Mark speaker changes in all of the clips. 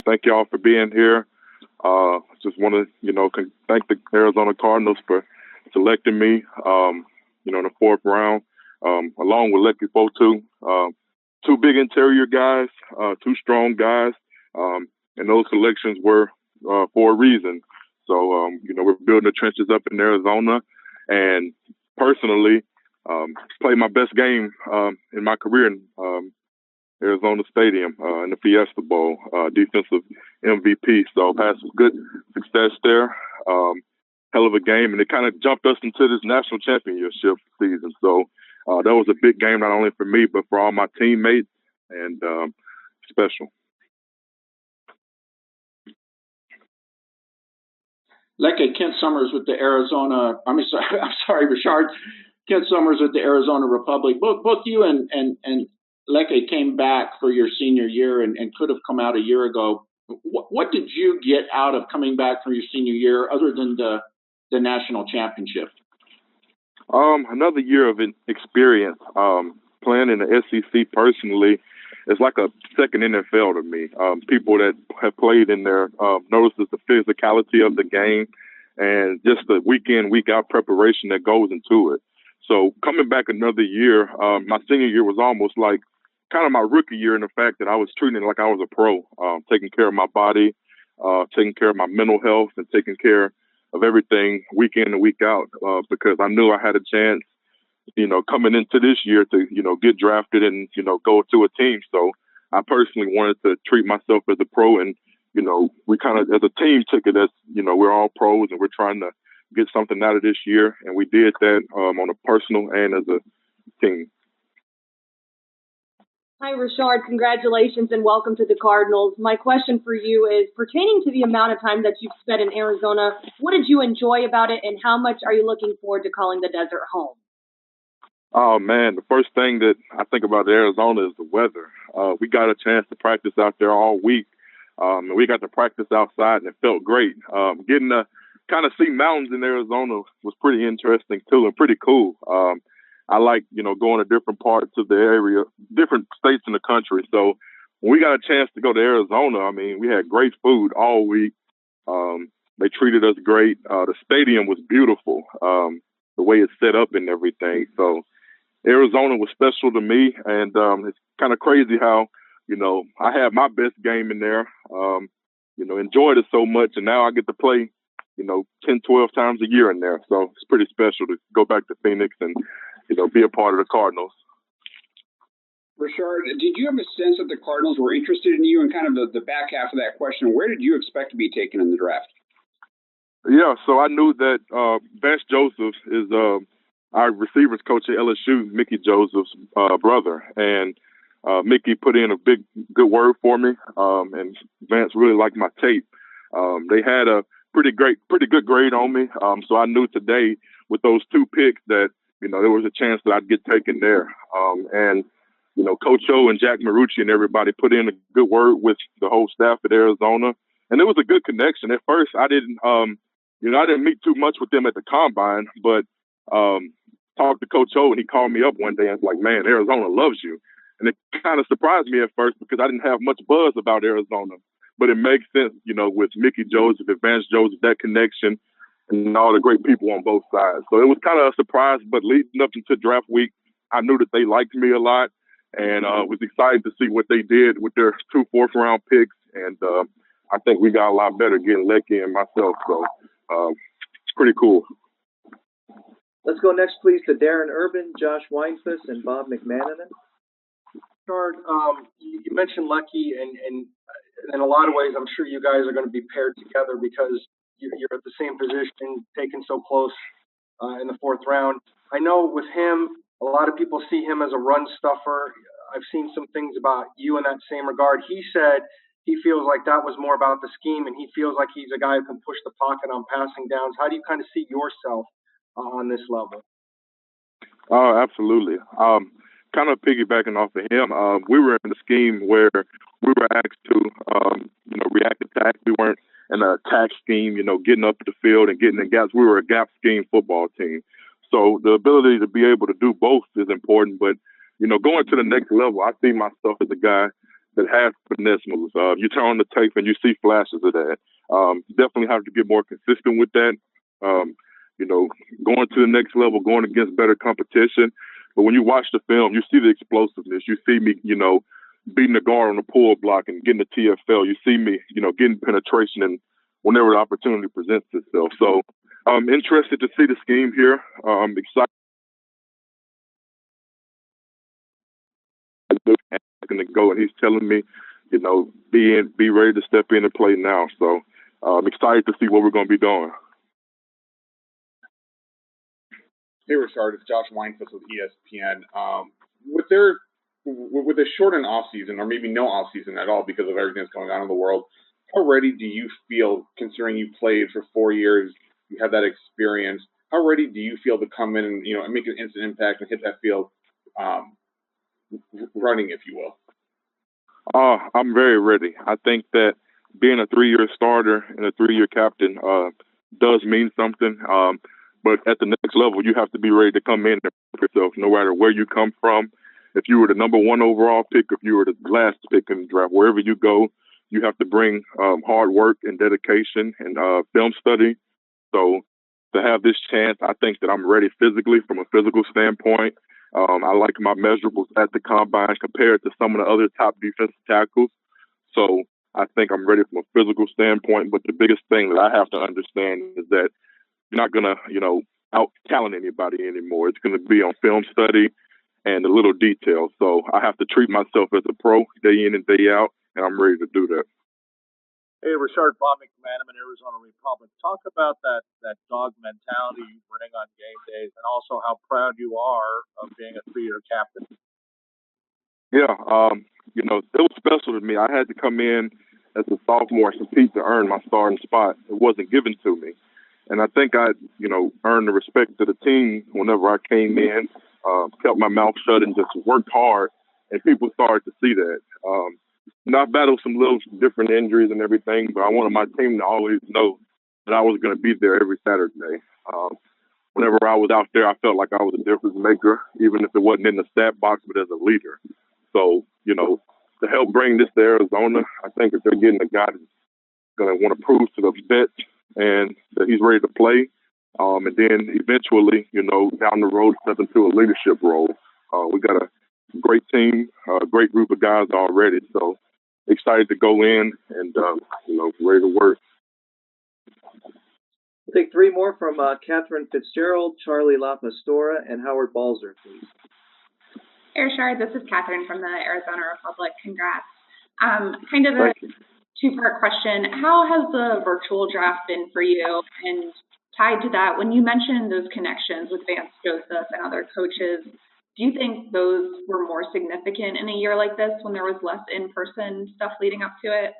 Speaker 1: Thank y'all for being here. Just want to, thank the Arizona Cardinals for selecting me, in the 4th-round, along with Lecky Fotu. Two big interior guys, two strong guys, and those selections were for a reason. So, we're building the trenches up in Arizona, and personally, played my best game in my career in Arizona Stadium in the Fiesta Bowl, defensive MVP. So I've had some good success there. Hell of a game, and it kind of jumped us into this national championship season. So that was a big game, not only for me, but for all my teammates, and special.
Speaker 2: Kent Summers with the Arizona. I'm sorry, Rashard. Kent Summers with the Arizona Republic. Both you and Lecky came back for your senior year and could have come out a year ago. What did you get out of coming back for your senior year, other than the national championship?
Speaker 1: Another year of experience. Playing in the SEC personally is like a second NFL to me. People that have played in there notices the physicality of the game and just the week in, week out preparation that goes into it. So coming back another year, my senior year was almost like kind of my rookie year in the fact that I was treating it like I was a pro, taking care of my body, taking care of my mental health, and taking care of everything week in and week out, because I knew I had a chance, coming into this year to, get drafted and, go to a team. So I personally wanted to treat myself as a pro, and, we kind of, as a team, took it as, we're all pros and we're trying to get something out of this year. And we did that on a personal and as a team.
Speaker 3: Hi, Rashard. Congratulations and welcome to the Cardinals. My question for you is pertaining to the amount of time that you've spent in Arizona. What did you enjoy about it, and how much are you looking forward to calling the desert home?
Speaker 1: Oh, man, the first thing that I think about Arizona is the weather. We got a chance to practice out there all week, and we got to practice outside, and it felt great. Getting to kind of see mountains in Arizona was pretty interesting, too, and pretty cool. I like, going to different parts of the area, different states in the country. So when we got a chance to go to Arizona, I mean, we had great food all week. They treated us great. The stadium was beautiful, the way it's set up and everything. So Arizona was special to me, and it's kind of crazy how, I had my best game in there, enjoyed it so much, and now I get to play, 10, 12 times a year in there. So it's pretty special to go back to Phoenix and, be a part of the Cardinals.
Speaker 4: Rashard, did you have a sense that the Cardinals were interested in you? And kind of the back half of that question, where did you expect to be taken in the draft?
Speaker 1: Yeah, so I knew that Vance Joseph is our receivers coach at LSU, Mickey Joseph's brother. And Mickey put in a good word for me, and Vance really liked my tape. They had a pretty good grade on me. So I knew today with those two picks that, there was a chance that I'd get taken there. And Coach O and Jack Marucci and everybody put in a good word with the whole staff at Arizona. And it was a good connection. At first, I didn't meet too much with them at the combine, but talked to Coach O, and he called me up one day and was like, man, Arizona loves you. And it kind of surprised me at first because I didn't have much buzz about Arizona. But it makes sense, with Mickey Joseph, Vance Joseph, that connection, and all the great people on both sides. So it was kind of a surprise, but leading up into draft week, I knew that they liked me a lot, and was excited to see what they did with their 2 4th-round picks. And I think we got a lot better getting Lecky and myself. So it's pretty cool.
Speaker 5: Let's go next, please, to Darren Urban, Josh Weinfuss, and Bob McManaman.
Speaker 6: Rashard, you mentioned Lecky, and in a lot of ways, I'm sure you guys are going to be paired together because you're at the same position, taken so close in the 4th round. I know with him, a lot of people see him as a run stuffer. I've seen some things about you in that same regard. He said he feels like that was more about the scheme, and he feels like he's a guy who can push the pocket on passing downs. How do you kind of see yourself on this level?
Speaker 1: Oh, absolutely. Kind of piggybacking off of him, we were in a scheme where we were asked to, react attack. We weren't in an attack scheme, getting up the field and getting in gaps. We were a gap scheme football team. So the ability to be able to do both is important. But, going to the next level, I see myself as a guy that has finesse moves. You turn on the tape and you see flashes of that. Definitely have to get more consistent with that. You know, going to the next level, going against better competition. But when you watch the film, you see the explosiveness. You see me, you know, beating the guard on the pull block and getting the TFL. You see me, you know, getting penetration and whenever the opportunity presents itself. So I'm interested to see the scheme here. I'm excited to go, and he's telling me, you know, be ready to step in and play now. So I'm excited to see what we're going to be doing.
Speaker 7: Hey, Rashard, it's Josh Weinfuss with ESPN. With a shortened off season, or maybe no off season at all because of everything that's going on in the world, how ready do you feel, considering you played for 4 years, you have that experience? How ready do you feel to come in and, you know, and make an instant impact and hit that field, running, if you will?
Speaker 1: I'm very ready. I think that being a 3-year starter and a 3-year captain does mean something. But at the next level, you have to be ready to come in and prove yourself, no matter where you come from. If you were the number 1 overall pick, if you were the last pick in the draft, wherever you go, you have to bring hard work and dedication and film study. So to have this chance, I think that I'm ready physically from a physical standpoint. I like my measurables at the combine compared to some of the other top defensive tackles. So I think I'm ready from a physical standpoint. But the biggest thing that I have to understand is that you're not going to, you know, out-talent anybody anymore. It's going to be on film study and the little details. So I have to treat myself as a pro day in and day out, and I'm ready to do that.
Speaker 8: Hey, Rashard, Bob McMahon, Arizona Republic. Talk about that dog mentality you bring on game days, and also how proud you are of being a 3-year captain.
Speaker 1: Yeah, you know, it was special to me. I had to come in as a sophomore and compete to earn my starting spot. It wasn't given to me. And I think I, you know, earned the respect of the team whenever I came in, kept my mouth shut and just worked hard, and people started to see that. And I battled some little different injuries and everything, but I wanted my team to always know that I was going to be there every Saturday. Whenever I was out there, I felt like I was a difference maker, even if it wasn't in the stat box, but as a leader. So, you know, to help bring this to Arizona, I think if they're getting a guy that's going to want to prove to the vets and that he's ready to play, and then eventually, you know, down the road, step into a leadership role. We got a great team, a great group of guys already. So excited to go in and, you know, ready to work.
Speaker 5: We'll take 3 more from Catherine Fitzgerald, Charlie LaPastora, and Howard Balzer, please.
Speaker 9: Hey, Rashard, this is Catherine from the Arizona Republic. Congrats. Kind of a 2-part question. How has the virtual draft been for you? And tied to that, when you mentioned those connections with Vance Joseph and other coaches, do you think those were more significant in a year like this when there was less in-person stuff leading up to it?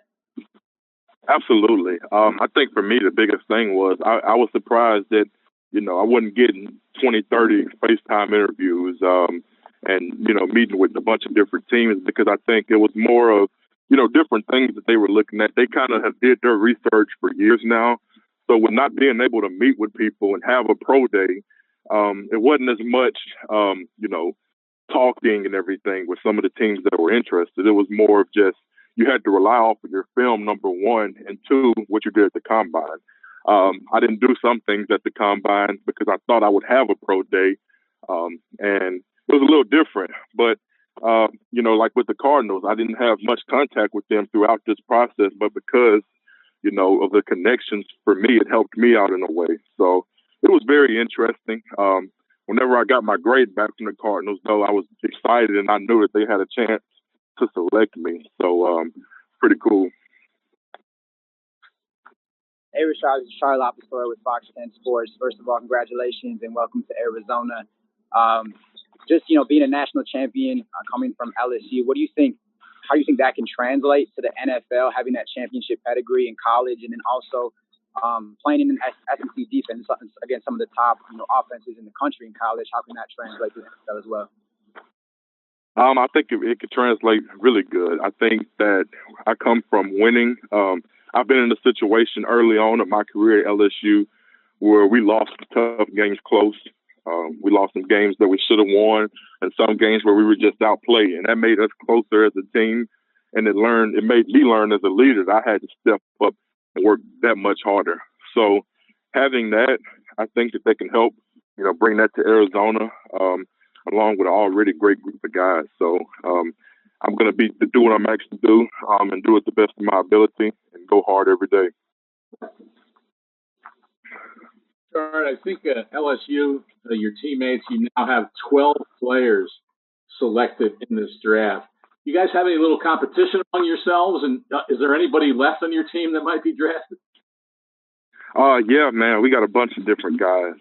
Speaker 1: Absolutely. I think for me, the biggest thing was I was surprised that, you know, I wasn't getting 20, 30 FaceTime interviews and, you know, meeting with a bunch of different teams, because I think it was more of, you know, different things that they were looking at. They kind of have did their research for years now. So with not being able to meet with people and have a pro day, it wasn't as much, you know, talking and everything with some of the teams that were interested. It was more of just, you had to rely off of your film, number 1, and 2, what you did at the combine. I didn't do some things at the combine because I thought I would have a pro day, and it was a little different. But, you know, like with the Cardinals, I didn't have much contact with them throughout this process, but because, you know, of the connections, for me, it helped me out in a way. So it was very interesting. Whenever I got my grade back from the Cardinals, though, I was excited, and I knew that they had a chance to select me. So pretty cool.
Speaker 10: Hey, Rashard, this is Charlie LaPastora with Fox 10 Sports. First of all, congratulations and welcome to Arizona. Just, you know, being a national champion, coming from LSU, how do you think that can translate to the NFL, having that championship pedigree in college, and then also playing in an SEC defense against some of the top, you know, offenses in the country in college? How can that translate to the NFL as well?
Speaker 1: I think it could translate really good. I think that I come from winning. I've been in a situation early on in my career at LSU where we lost tough games close. We lost some games that we should have won, and some games where we were just outplayed, and that made us closer as a team. and it made me learn as a leader that I had to step up and work that much harder. So having that, I think that they can help, bring that to Arizona, along with an already great group of guys. So I'm going to do what I'm asked to do, and do it the best of my ability and go hard every day.
Speaker 8: Rashard, I think LSU, your teammates, you now have 12 players selected in this draft. You guys have any little competition among yourselves? And is there anybody left on your team that might be drafted?
Speaker 1: Yeah, man, we got a bunch of different guys.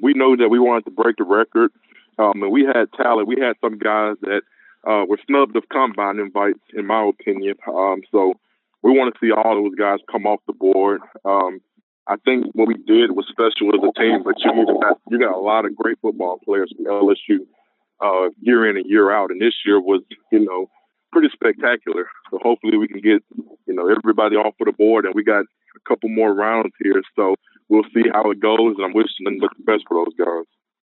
Speaker 1: We know that we wanted to break the record, and we had talent. We had some guys that were snubbed of combine invites, in my opinion. So we want to see all those guys come off the board. I think what we did was special as a team, but you got a lot of great football players from LSU year in and year out, and this year was, pretty spectacular. So hopefully we can get, everybody off of the board, and we got a couple more rounds here. So we'll see how it goes, and I'm wishing them the best for those guys.